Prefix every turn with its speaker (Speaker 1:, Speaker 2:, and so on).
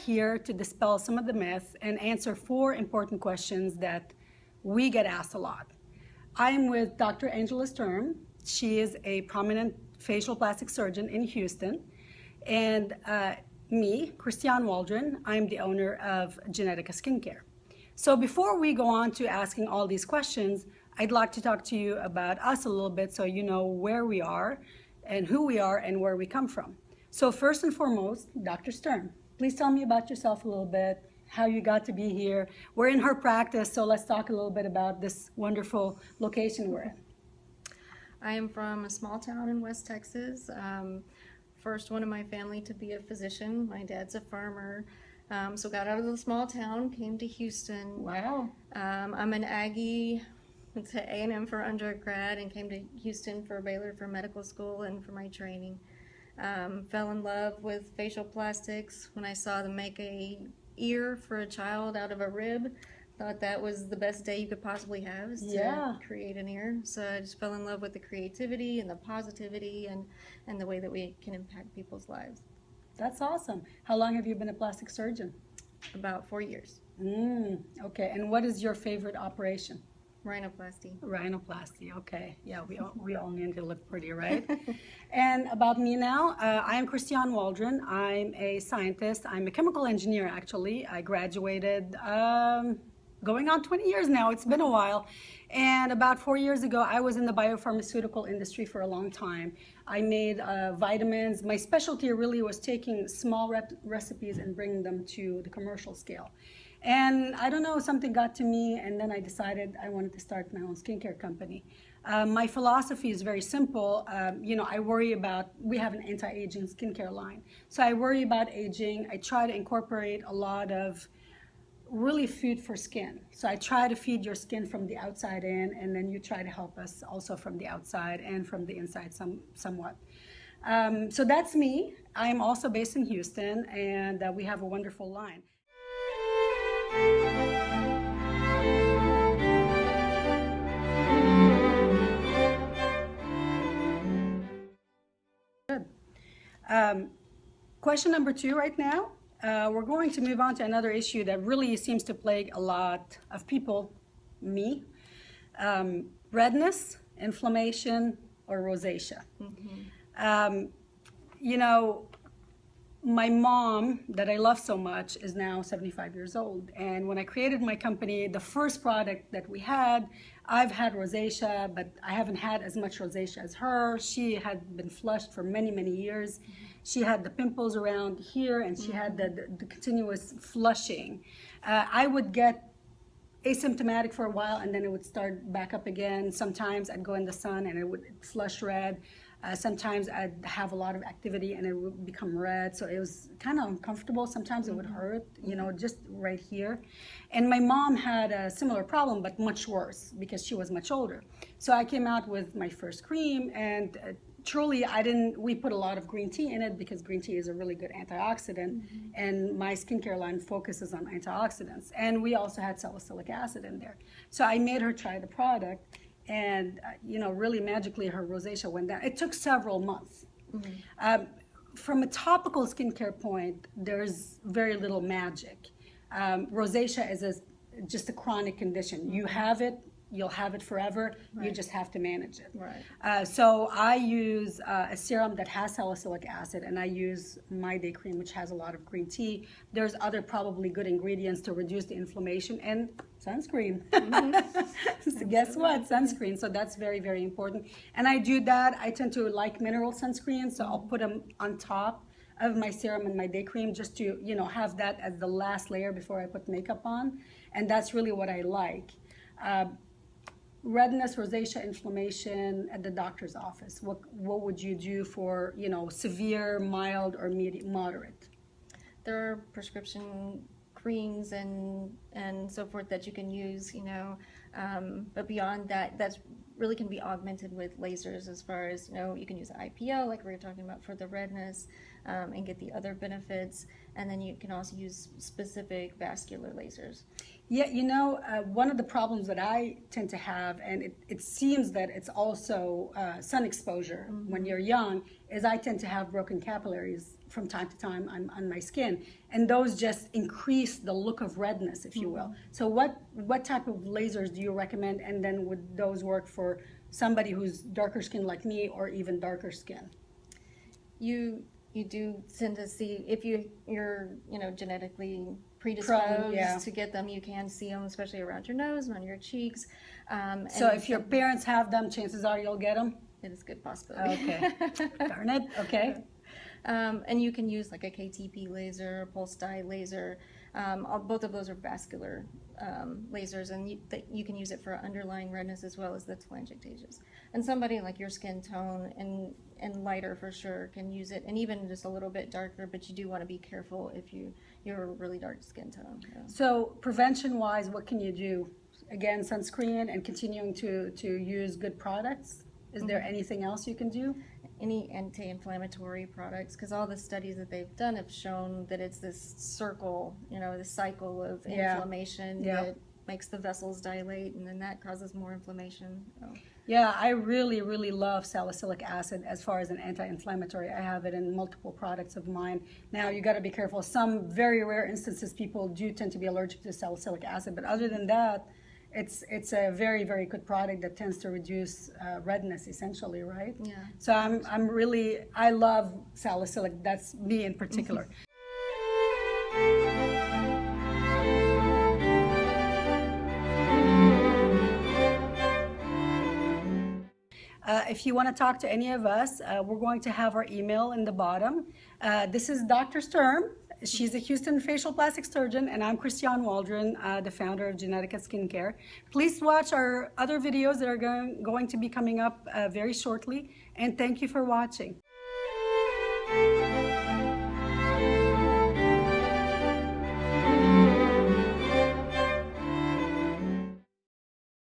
Speaker 1: here to dispel some of the myths and answer 4 important questions that we get asked a lot. I'm with Dr. Angela Sturm. She is a prominent facial plastic surgeon in Houston. And me, Christiane Waldron, I'm the owner of Genetica Skincare. So before we go on to asking all these questions, I'd like to talk to you about us a little bit so you know where we are and who we are and where we come from. So first and foremost, Dr. Sturm, please tell me about yourself a little bit, how you got to be here. We're in her practice, so let's talk a little bit about this wonderful location we're in.
Speaker 2: I am from a small town in West Texas. First one in my family to be a physician. My dad's a farmer. So got out of the small town, came to Houston.
Speaker 1: Wow.
Speaker 2: I'm an Aggie, went to A&M for undergrad and came to Houston for Baylor for medical school and for my training. Fell in love with facial plastics when I saw them make a ear for a child out of a rib. Thought that was the best day you could possibly have, is to create an ear. So I just fell in love with the creativity and the positivity and the way that we can impact people's lives.
Speaker 1: That's awesome. How long have you been a plastic surgeon?
Speaker 2: About 4 years.
Speaker 1: Okay, and what is your favorite operation?
Speaker 2: Rhinoplasty.
Speaker 1: Rhinoplasty, okay. Yeah, we all need to look pretty, right? And about me now, I am Christiane Waldron. I'm a scientist. I'm a chemical engineer, actually. I graduated going on 20 years now. It's been a while. And about 4 years ago, I was in the biopharmaceutical industry for a long time. I made vitamins. My specialty really was taking small recipes and bringing them to the commercial scale. And I don't know, something got to me, and then I decided I wanted to start my own skincare company. My philosophy is very simple. I worry about, we have an anti-aging skincare line. So I worry about aging. I try to incorporate a lot of really food for skin. So I try to feed your skin from the outside in, and then you try to help us also from the outside and from the inside somewhat. So that's me. I am also based in Houston, and we have a wonderful line. Good. Question number 2 right now. We're going to move on to another issue that really seems to plague a lot of people, me. Redness, inflammation, or rosacea. My mom, that I love so much, is now 75 years old. And when I created my company, the first product that we had, I've had rosacea, but I haven't had as much rosacea as her. She had been flushed for many, many years. She had the pimples around here, and she had the continuous flushing. I would get asymptomatic for a while, and then it would start back up again. Sometimes I'd go in the sun, and it would flush red. Sometimes I'd have a lot of activity and it would become red, so it was kind of uncomfortable. Sometimes it would hurt, just right here. And my mom had a similar problem, but much worse because she was much older. So I came out with my first cream, and truly we put a lot of green tea in it because green tea is a really good antioxidant, and my skincare line focuses on antioxidants. And we also had salicylic acid in there. So I made her try the product. And, really magically her rosacea went down. It took several months. From a topical skincare point, there's very little magic. Rosacea is just a chronic condition. You have it, you'll have it forever. Right. You just have to manage it. Right. So I use a serum that has salicylic acid, and I use my day cream, which has a lot of green tea. There's other probably good ingredients to reduce the inflammation, and sunscreen. So guess what? Sunscreen. So that's very, very important. And I do that. I tend to like mineral sunscreen, so I'll put them on top of my serum and my day cream just to, have that as the last layer before I put makeup on. And that's really what I like. Redness, rosacea, inflammation at the doctor's office. What would you do for, severe, mild, or moderate?
Speaker 2: There are prescription creams and so forth that you can use, but beyond that, that's really can be augmented with lasers as far as, you can use IPL like we were talking about for the redness and get the other benefits. And then you can also use specific vascular lasers.
Speaker 1: Yeah, you know, one of the problems that I tend to have, and it seems that it's also sun exposure when you're young, is I tend to have broken capillaries from time to time on my skin, and those just increase the look of redness, if you will. So what type of lasers do you recommend, and then would those work for somebody who's darker skin like me or even darker skin?
Speaker 2: You do tend to see if you're genetically predisposed
Speaker 1: Yeah.
Speaker 2: to get them. You can see them, especially around your nose and on your cheeks.
Speaker 1: So
Speaker 2: And
Speaker 1: if your parents have them, chances are you'll get them.
Speaker 2: it is a good possibility.
Speaker 1: Okay. Darn it. Okay.
Speaker 2: And you can use like a KTP laser, pulse dye laser. Both of those are vascular lasers, and you can use it for underlying redness as well as the telangiectasias. And somebody like your skin tone and lighter for sure can use it, and even just a little bit darker. But you do want to be careful if you're a really dark skin tone. Yeah.
Speaker 1: So prevention-wise, what can you do? Again, sunscreen and continuing to use good products. Is there anything else you can do?
Speaker 2: Any anti-inflammatory products, because all the studies that they've done have shown that it's this circle, this cycle of inflammation that makes the vessels dilate, and then that causes more inflammation. So.
Speaker 1: Yeah, I really, really love salicylic acid as far as an anti-inflammatory. I have it in multiple products of mine. Now, you got to be careful. Some very rare instances, people do tend to be allergic to salicylic acid, but other than that, it's a very, very good product that tends to reduce redness, essentially, right?
Speaker 2: Yeah.
Speaker 1: So I love salicylic. That's me in particular. If you want to talk to any of us, we're going to have our email in the bottom. This is Dr. Sturm. She's a Houston facial plastic surgeon, and I'm Christiane Waldron, the founder of Genetica Skincare. Please watch our other videos that are going to be coming up very shortly, and thank you for watching.